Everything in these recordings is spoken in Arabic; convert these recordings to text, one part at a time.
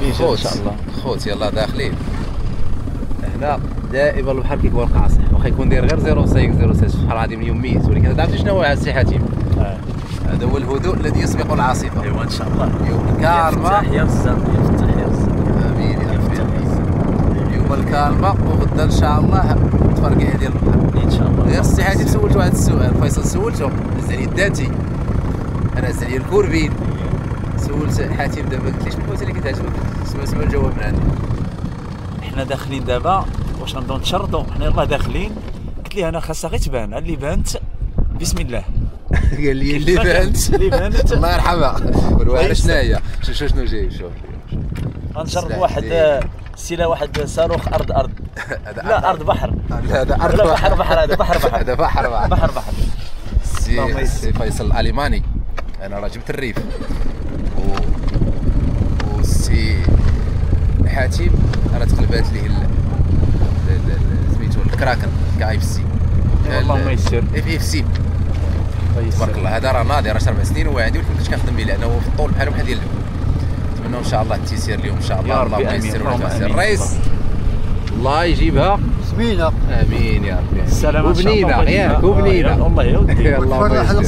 الايجاد ان شاء الله. خوت يلا داخلين هنا. دائما البحر كيكبر قاصح، واخا يكون داير غير 0.5 0.6 سبحان الله العظيم اليوم ميت، ولكن تعرفتي شنو هو السي حاتم؟ هذا هو الهدوء الذي يسبق العاصفه. ايوا ان شاء الله. اليوم الكالمه. يا بزاف يفتح يا بزاف. امين يا ربي. اليوم الكالمه وغدا ان شاء الله التفرقيع ديال البحر ان شاء الله. غير السي حاتم سولته واحد السؤال، فيصل سولته هز عليا الذاتي، انا هز عليا الكوربين. سولت حاتم دابا قلت لي شنو الحوت اللي كتعجبك؟ اسمع الجواب من عندك. حنا داخلين دابا واش غنبداو نتشرطوا؟ حنا يلاه داخلين. قلت لي انا خاصها غير تبان، اللي بانت بسم الله. قال لي اللي بانت اللي بانت الله يرحمها. والواعره شنو هي؟ شنو جايب؟ شوف غنجرب واحد سيلا، واحد صاروخ ارض لا ارض بحر. لا هذا ارض بحر. هذا بحر هذا بحر. سي فيصل الالماني. انا راه جبت الريف والسي حاتم انا تقلبات ليه سميتو الكراكن كاي اف سي. اللهم يسر. اف سي تبارك الله. هذا راه ناضي، راه 4 سنين وهو عندي، ولكن كنت كنخدم به لانه في الطول بحال واحد ديال نتمنوا ان شاء الله التيسير اليوم ان شاء الله. اللهم يسر ويتيسر. الرئيس الله يجيبها سمينه. امين يا ربي. السلامة وبنينه ياك وبنينه. والله يا ودي. اللهم يسر.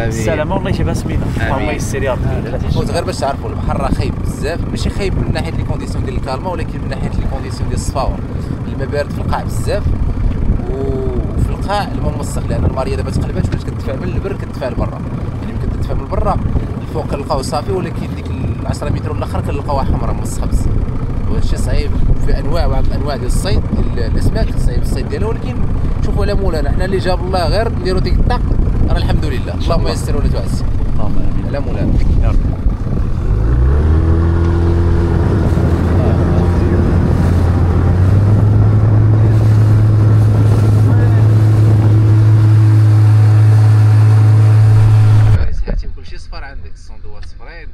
السلامة والله يجيبها سمينه. اللهم يسر يا ربي. خوت غير باش تعرفوا البحر راه خايب بزاف، ماشي خايب من ناحيه لي كونديسيون ديال الكالما، ولكن من ناحيه لي كونديسيون ديال الصفاور. الماء بارد في القاع بزاف، وفي القاع الماء موسخ، لان الماريه دابا تقلبات ولات كتدفع من البر كتدفع لبرا. يعني يمكن تدفع من برا الفوق كنلقاو صافي، ولكن ديك 10 متر الاخر كنلقاوها حمراء موسخه بزاف. وهذا الشيء صعيب في انواع ديال الصيد الاسماك، صعيب الصيد ديالها. ولكن شوفوا على مولانا حنا اللي جاب الله غير نديروا ديك الطاق، راه الحمد لله. اللهم يسر ولا تعسر. اللهم امين على مولانا يا رب. كلشي صفر عندك، الصندوات صفرين،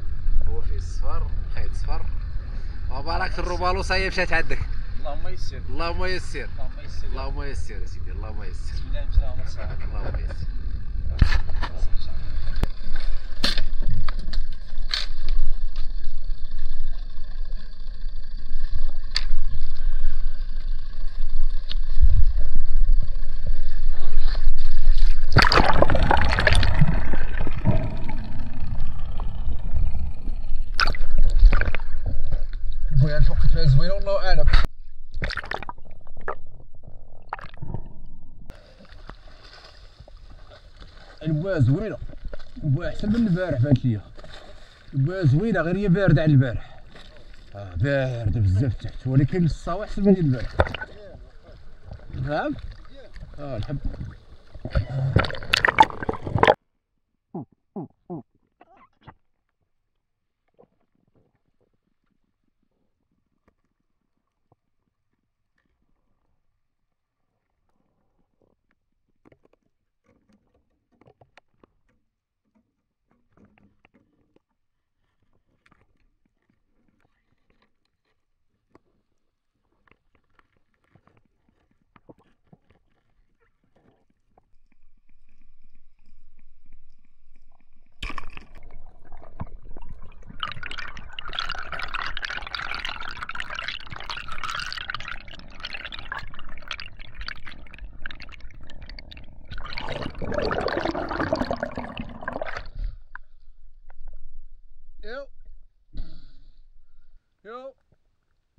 هو فيه الصفر، خيط صفر، وبارك الروبالو صايب مشات عندك. اللهم يسر. اللهم يسر. اللهم يسر يا سيدي. اللهم يسر. اللهم يسر. خويا الفوق فيها زوينه والله اعلم. البويه زوينه، البويه احسن من البارح بانت ليا. البويه زوينه غير هي بارده على البارح. بارده بزاف تحت، ولكن الصاوي احسن من البارح. نعم الحمد.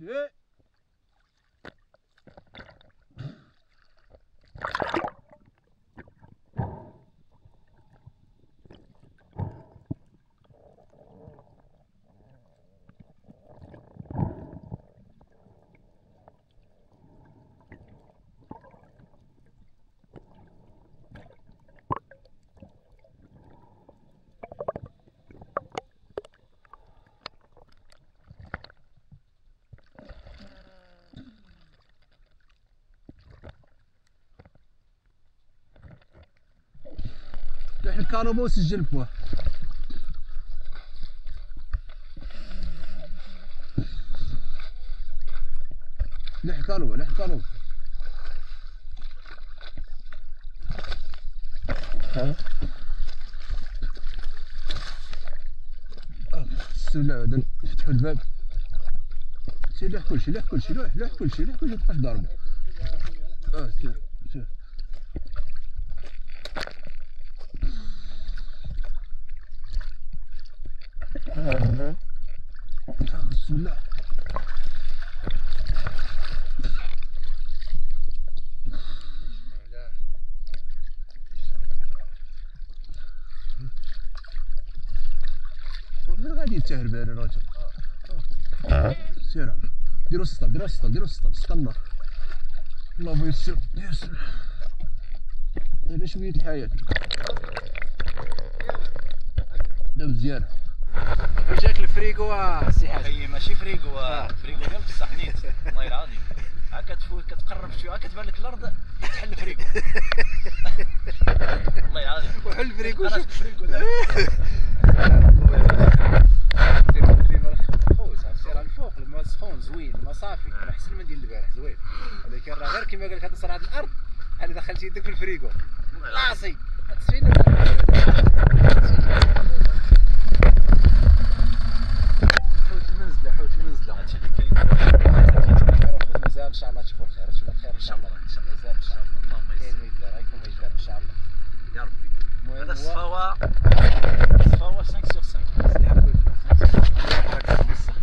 Yeah. لوح الكهرباء وسجل بوه. لوح الكهرباء لوح الكهرباء. بسم الله بعدا نفتحوا الباب. سير لوح كلشي لوح كلشي لوح كلشي متبقاش ضاربه. سير بسم الله. وين غادي يتهربان الراجل؟ سير ديرو السطل النار. اللهم يسر على شوية الحياة. لا مزيان. جاك الفريكو السي حاج. هي ماشي فريكو، فريكو ديال بصح نيت والله العظيم. ها كتفوت كتقرب شويه كتبان لك الارض تحل فريكو. والله العظيم. وحل الفريكو راسك فريكو دابا. دير الكليمه خوت عرفتي راه الفوق الماء سخون زوين الماء صافي راه احسن من ديال البارح زوين، ولكن راه غير كما قال لك هاد صراعة الارض بحال دخلتي يدك في الفريكو لاصي التسفينه. حوت المنزله هادشي اللي كاين. مازال ان شاء الله تشوفوا الخير تشوفوا الخير ان شاء الله مازال ان شاء الله. اللهم كاين يسر ما يدار غيكون ما يدار ان شاء الله يا ربي. المهم هذا هو الصفاوة 5/5. الحمد لله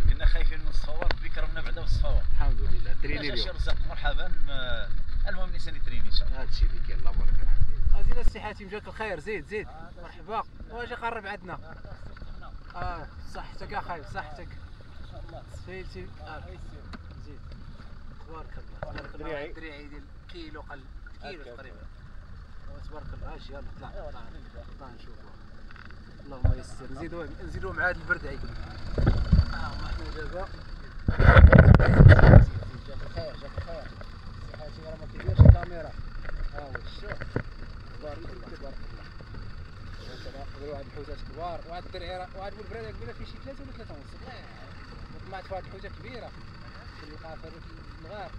كنا خايفين من الصفاوة بكرمنا بعدا بالصفاوة. الحمد لله تريني شي اليوم رزق مرحبا. المهم الانسان يتريني ان شاء الله. هادشي اللي كاين الله يبارك فيك. زيد السي حاتم جاك الخير زيد مرحبا واجي قرب عندنا. صحتك اخاي صحتك سير زيد تبارك الله دريعي ديال كيلو تقريبا تبارك الله. اجي يلا طلع نشوفوها. اللهم يسر نزيدو مع هذا البرد عيد. حنا دابا جاك الخير سي حاتم راه ما كيديرش الكاميرا. هو شوف تبارك الله قدروا واحد الحوتات كبار وواحد الدرعي وواحد البراد قبيله فيه شي 3 ولا 3 ونص. طمعت في واحد الحوته كبيره اللي وقع في الغار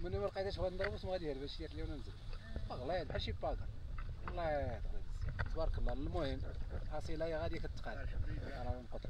مني ما لقيتهاش غادي نضربو غادي يهرب شي اللي وننزل غليظ بحال شي باكر والله غليظ تبارك الله. المهم حصيله هي غاديه كتقاد راه نقطع.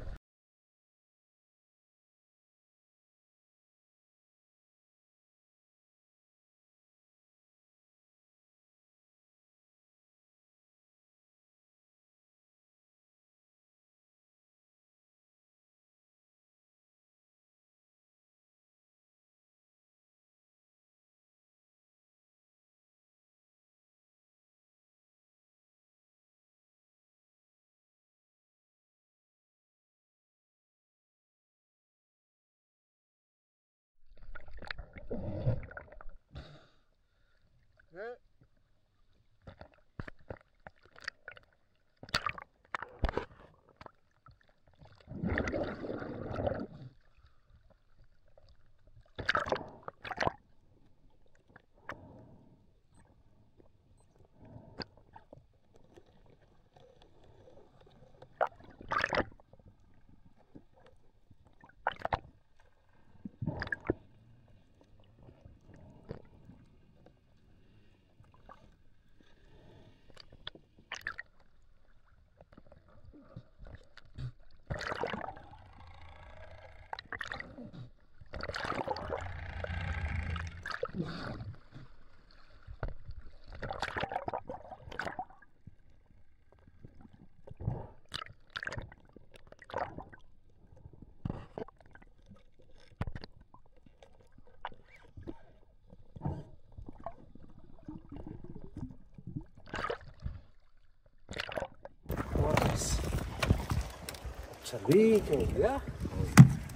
شريك يا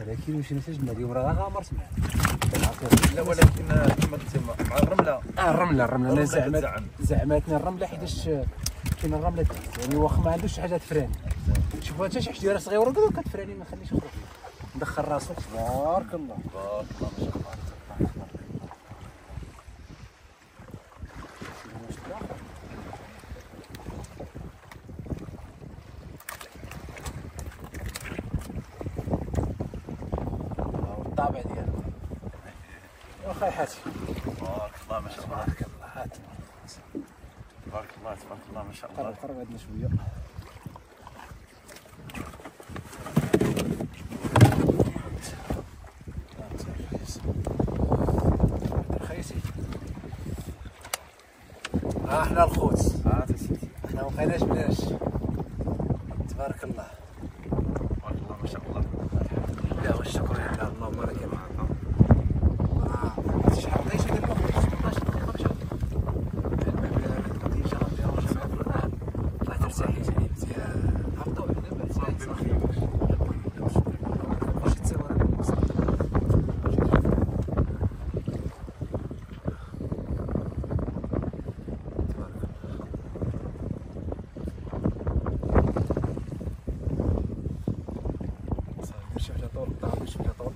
ولكن واش نسجل اليوم راه غامر سمعت. لا ولكن كما قلت مع الرمله. الرمله زعماتنا الرمله حيتاش كاين الرمله تحت يعني واخا ما عندوش حاجه تفراني. شوف انت شي حجيره صغيره كتفراني ما نخليش يخرج ندخل راسو تبارك الله ما شاء الله. الطابع ديالو واخا حاتم تبارك الله ما شاء الله. تبارك الله حاتم تبارك الله ما شاء الله. قرب عندنا شويه حنا الخوت سيدي حنا ما بقيناش بلاش. تبارك الله تبارك الله ما شاء الله. لا والشكر لله اللهم لك الحمد. شحال بقيت دابا 18 دقيقة مشات. المبلغ ديجا ربي رجع معاك الله ترتاحي يعني مزيان. هبطوا دابا ربي ما يخليكش. واش تصور انا شوف جا طول الطعام شوف جا طول